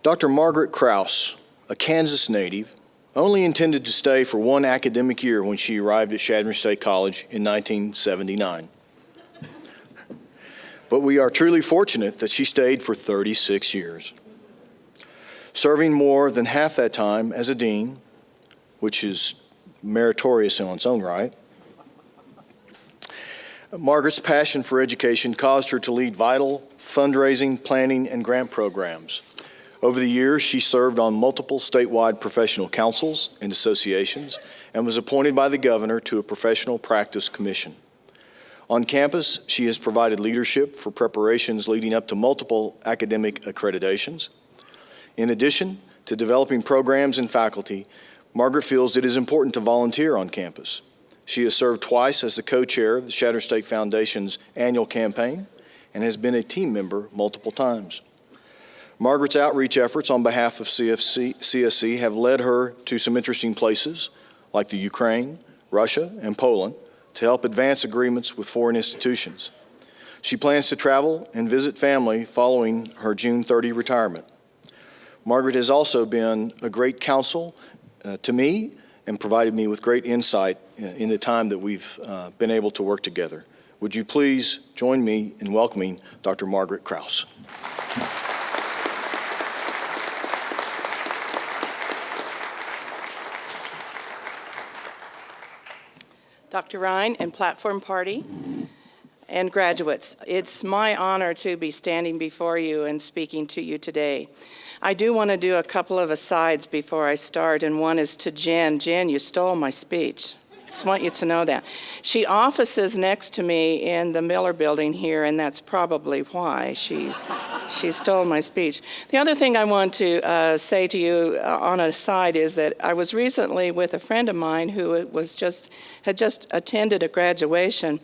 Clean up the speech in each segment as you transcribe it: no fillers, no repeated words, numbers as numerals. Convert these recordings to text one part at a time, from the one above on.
Dr. Margaret Crouse, a Kansas native, only intended to stay for one academic year when she arrived at Chadron State College in 1979. But we are truly fortunate that she stayed for 36 years, serving more than half that time as a dean, which is meritorious in its own right. Margaret's passion for education caused her to lead vital fundraising, planning, and grant programs. Over the years, she served on multiple statewide professional councils and associations and was appointed by the governor to a professional practice commission. On campus, she has provided leadership for preparations leading up to multiple academic accreditations. In addition to developing programs and faculty, Margaret feels it is important to volunteer on campus. She has served twice as the co-chair of the Chadron State Foundation's annual campaign and has been a team member multiple times. Margaret's outreach efforts on behalf of CSC have led her to some interesting places like the Ukraine, Russia, and Poland to help advance agreements with foreign institutions. She plans to travel and visit family following her June 30 retirement. Margaret has also been a great counsel to me and provided me with great insight in the time that we've been able to work together. Would you please join me in welcoming Dr. Margaret Crouse. Dr. Ryan and Platform Party and graduates, it's my honor to be standing before you and speaking to you today. I do want to do a couple of asides before I start, and one is to Jen. Jen, you stole my speech. I just want you to know that. She offices next to me in the Miller building here, and that's probably why she stole my speech. The other thing I want to say to you on a side is that I was recently with a friend of mine who had just attended a graduation,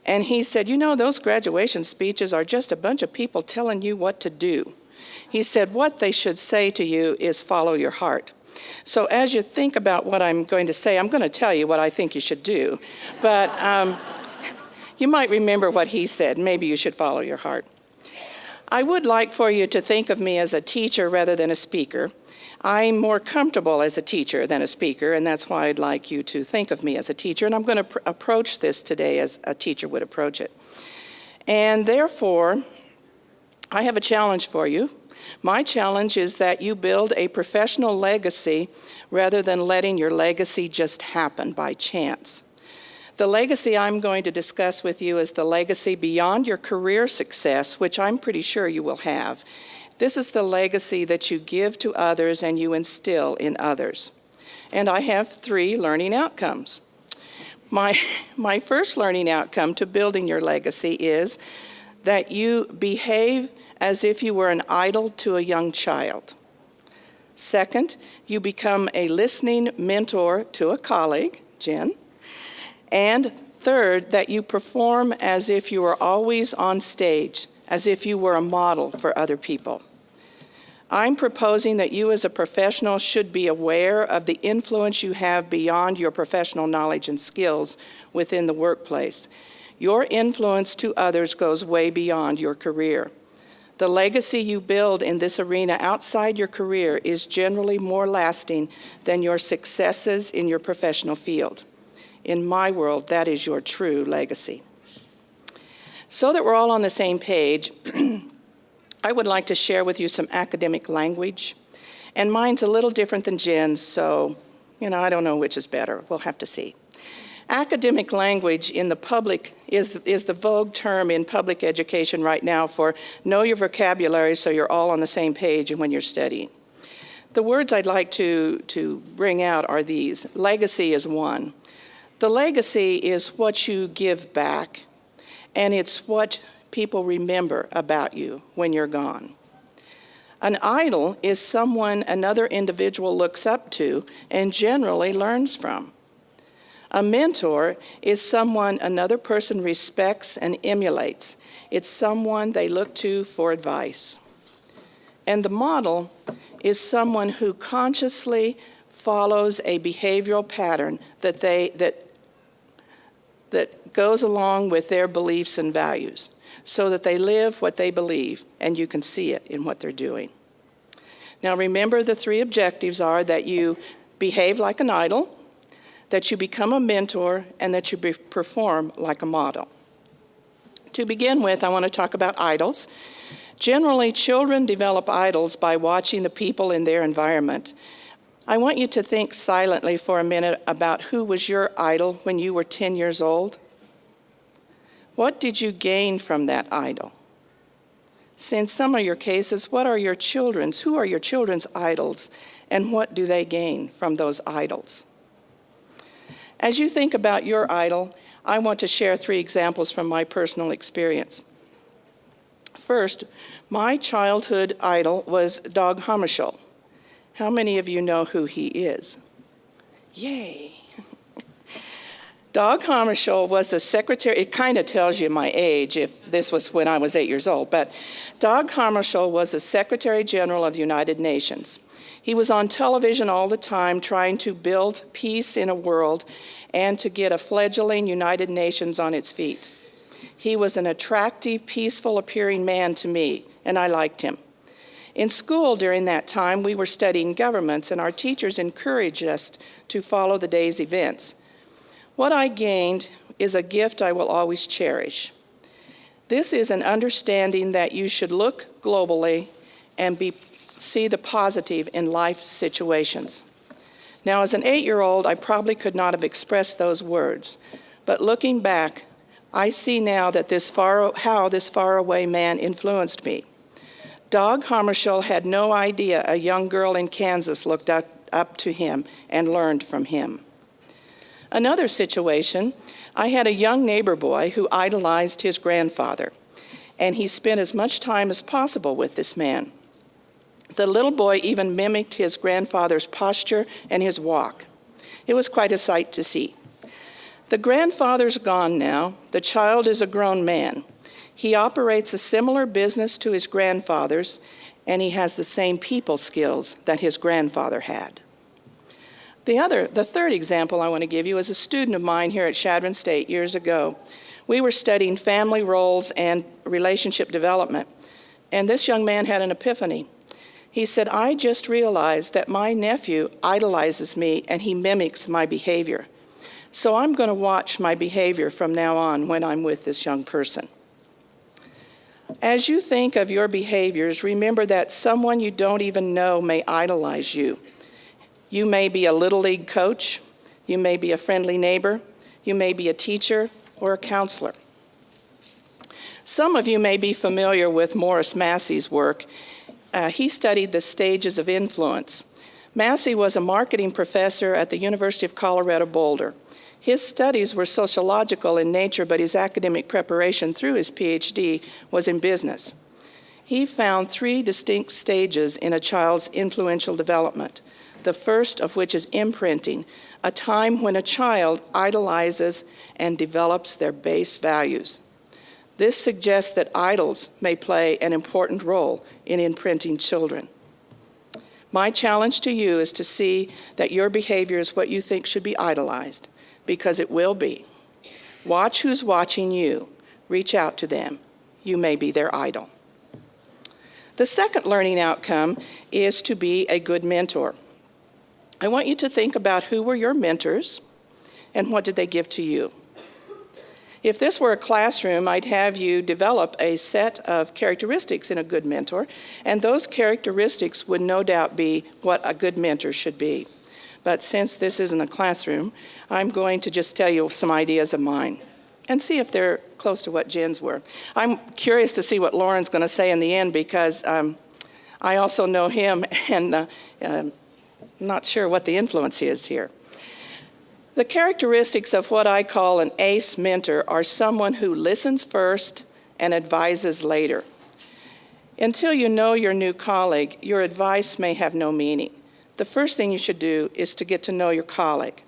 and he said, you know, those graduation speeches are just a bunch of people telling you what to do. He said, what they should say to you is follow your heart. So as you think about what I'm going to say, I'm going to tell you what I think you should do. But you might remember what he said. Maybe you should follow your heart. I would like for you to think of me as a teacher rather than a speaker. I'm more comfortable as a teacher than a speaker, and that's why I'd like you to think of me as a teacher. And I'm going to approach this today as a teacher would approach it. And therefore, I have a challenge for you. My challenge is that you build a professional legacy rather than letting your legacy just happen by chance. The legacy I'm going to discuss with you is the legacy beyond your career success, which I'm pretty sure you will have. This is the legacy that you give to others and you instill in others. And I have 3 learning outcomes. My first learning outcome to building your legacy is that you behave as if you were an idol to a young child. Second, you become a listening mentor to a colleague, Jen. And third, that you perform as if you were always on stage, as if you were a model for other people. I'm proposing that you as a professional should be aware of the influence you have beyond your professional knowledge and skills within the workplace. Your influence to others goes way beyond your career. The legacy you build in this arena outside your career is generally more lasting than your successes in your professional field. In my world, that is your true legacy. So that we're all on the same page, I would like to share with you some academic language. And mine's a little different than Jen's, so, I don't know which is better. We'll have to see. Academic language in the public is the vogue term in public education right now for know your vocabulary so you're all on the same page when you're studying. The words I'd like to bring out are these. Legacy is one. The legacy is what you give back, and it's what people remember about you when you're gone. An idol is someone another individual looks up to and generally learns from. A mentor is someone another person respects and emulates. It's someone they look to for advice. And the model is someone who consciously follows a behavioral pattern that goes along with their beliefs and values, so that they live what they believe, and you can see it in what they're doing. Now remember, the three objectives are that you behave like an idol, that you become a mentor, and that you perform like a model. To begin with, I want to talk about idols. Generally, children develop idols by watching the people in their environment. I want you to think silently for a minute about who was your idol when you were 10 years old. What did you gain from that idol? In some of your cases, who are your children's idols, and what do they gain from those idols? As you think about your idol, I want to share 3 examples from my personal experience. First, my childhood idol was Dag Hammarskjöld. How many of you know who he is? Yay! Dag Hammarskjöld was the secretary, it kind of tells you my age if this was when I was 8 years old, but Dag Hammarskjöld was the Secretary General of the United Nations. He was on television all the time trying to build peace in a world and to get a fledgling United Nations on its feet. He was an attractive, peaceful-appearing man to me, and I liked him. In school during that time, we were studying governments, and our teachers encouraged us to follow the day's events. What I gained is a gift I will always cherish. This is an understanding that you should look globally and see the positive in life situations. Now, as an 8-year-old, I probably could not have expressed those words, but looking back, I see now that how this faraway man influenced me. Dag Hammarskjöld had no idea a young girl in Kansas looked up to him and learned from him. Another situation, I had a young neighbor boy who idolized his grandfather, and he spent as much time as possible with this man. The little boy even mimicked his grandfather's posture and his walk. It was quite a sight to see. The grandfather's gone now. The child is a grown man. He operates a similar business to his grandfather's, and he has the same people skills that his grandfather had. The third example I want to give you is a student of mine here at Chadron State years ago. We were studying family roles and relationship development, and this young man had an epiphany. He said, I just realized that my nephew idolizes me and he mimics my behavior. So I'm going to watch my behavior from now on when I'm with this young person. As you think of your behaviors, remember that someone you don't even know may idolize you. You may be a Little League coach, you may be a friendly neighbor, you may be a teacher or a counselor. Some of you may be familiar with Morris Massey's work. He studied the stages of influence. Massey was a marketing professor at the University of Colorado Boulder. His studies were sociological in nature, but his academic preparation through his PhD was in business. He found 3 distinct stages in a child's influential development, the first of which is imprinting, a time when a child idolizes and develops their base values. This suggests that idols may play an important role in imprinting children. My challenge to you is to see that your behavior is what you think should be idolized, because it will be. Watch who's watching you. Reach out to them. You may be their idol. The second learning outcome is to be a good mentor. I want you to think about who were your mentors and what did they give to you. If this were a classroom, I'd have you develop a set of characteristics in a good mentor, and those characteristics would no doubt be what a good mentor should be. But since this isn't a classroom, I'm going to just tell you some ideas of mine and see if they're close to what Jen's were. I'm curious to see what Lauren's going to say in the end, because I also know him, and I'm not sure what the influence is here. The characteristics of what I call an ace mentor are someone who listens first and advises later. Until you know your new colleague, your advice may have no meaning. The first thing you should do is to get to know your colleague.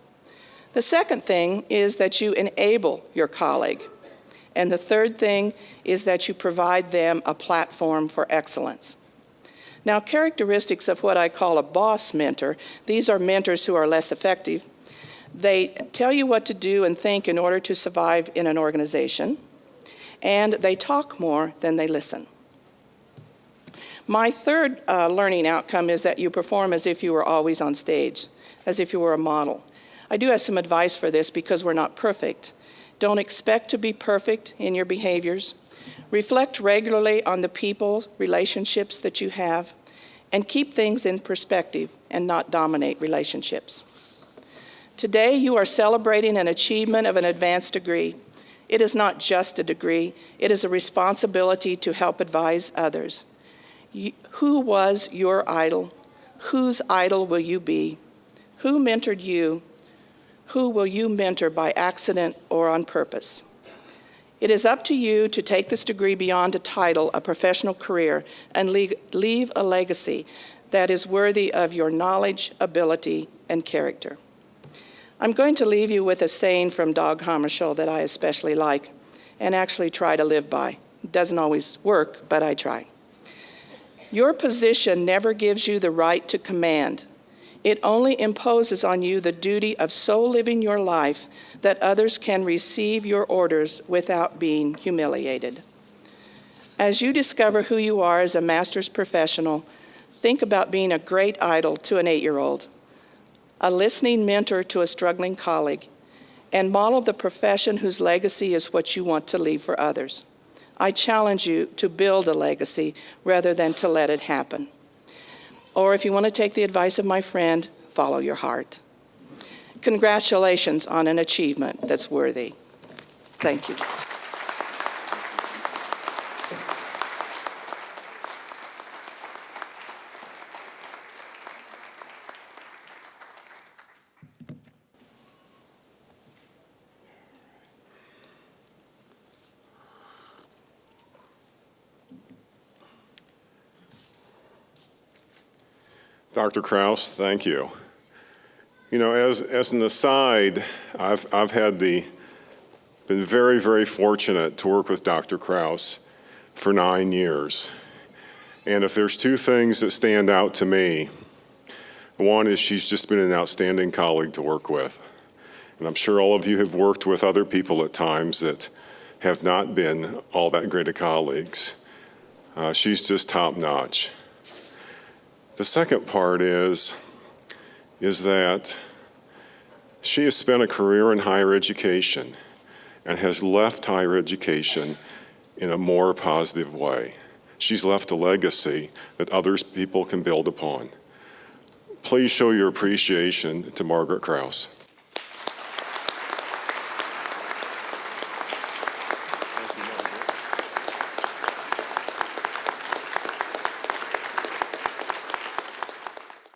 The second thing is that you enable your colleague. And the third thing is that you provide them a platform for excellence. Now, characteristics of what I call a boss mentor, these are mentors who are less effective. They tell you what to do and think in order to survive in an organization, and they talk more than they listen. My third learning outcome is that you perform as if you were always on stage, as if you were a model. I do have some advice for this because we're not perfect. Don't expect to be perfect in your behaviors. Reflect regularly on the people, relationships that you have, and keep things in perspective and not dominate relationships. Today, you are celebrating an achievement of an advanced degree. It is not just a degree, it is a responsibility to help advise others. Who was your idol? Whose idol will you be? Who mentored you? Who will you mentor by accident or on purpose? It is up to you to take this degree beyond a title, a professional career, and leave a legacy that is worthy of your knowledge, ability, and character. I'm going to leave you with a saying from Dag Hammarskjöld that I especially like and actually try to live by. It doesn't always work, but I try. Your position never gives you the right to command. It only imposes on you the duty of so living your life that others can receive your orders without being humiliated. As you discover who you are as a master's professional, think about being a great idol to an 8-year-old, a listening mentor to a struggling colleague, and model the profession whose legacy is what you want to leave for others. I challenge you to build a legacy rather than to let it happen. Or if you want to take the advice of my friend, follow your heart. Congratulations on an achievement that's worthy. Thank you. Dr. Crouse, thank you. You know, as an aside, I've been very, very fortunate to work with Dr. Crouse for 9 years. And if there's two things that stand out to me, one is she's just been an outstanding colleague to work with. And I'm sure all of you have worked with other people at times that have not been all that great of colleagues. She's just top notch. The second part is that she has spent a career in higher education and has left higher education in a more positive way. She's left a legacy that others people can build upon. Please show your appreciation to Margaret Crouse.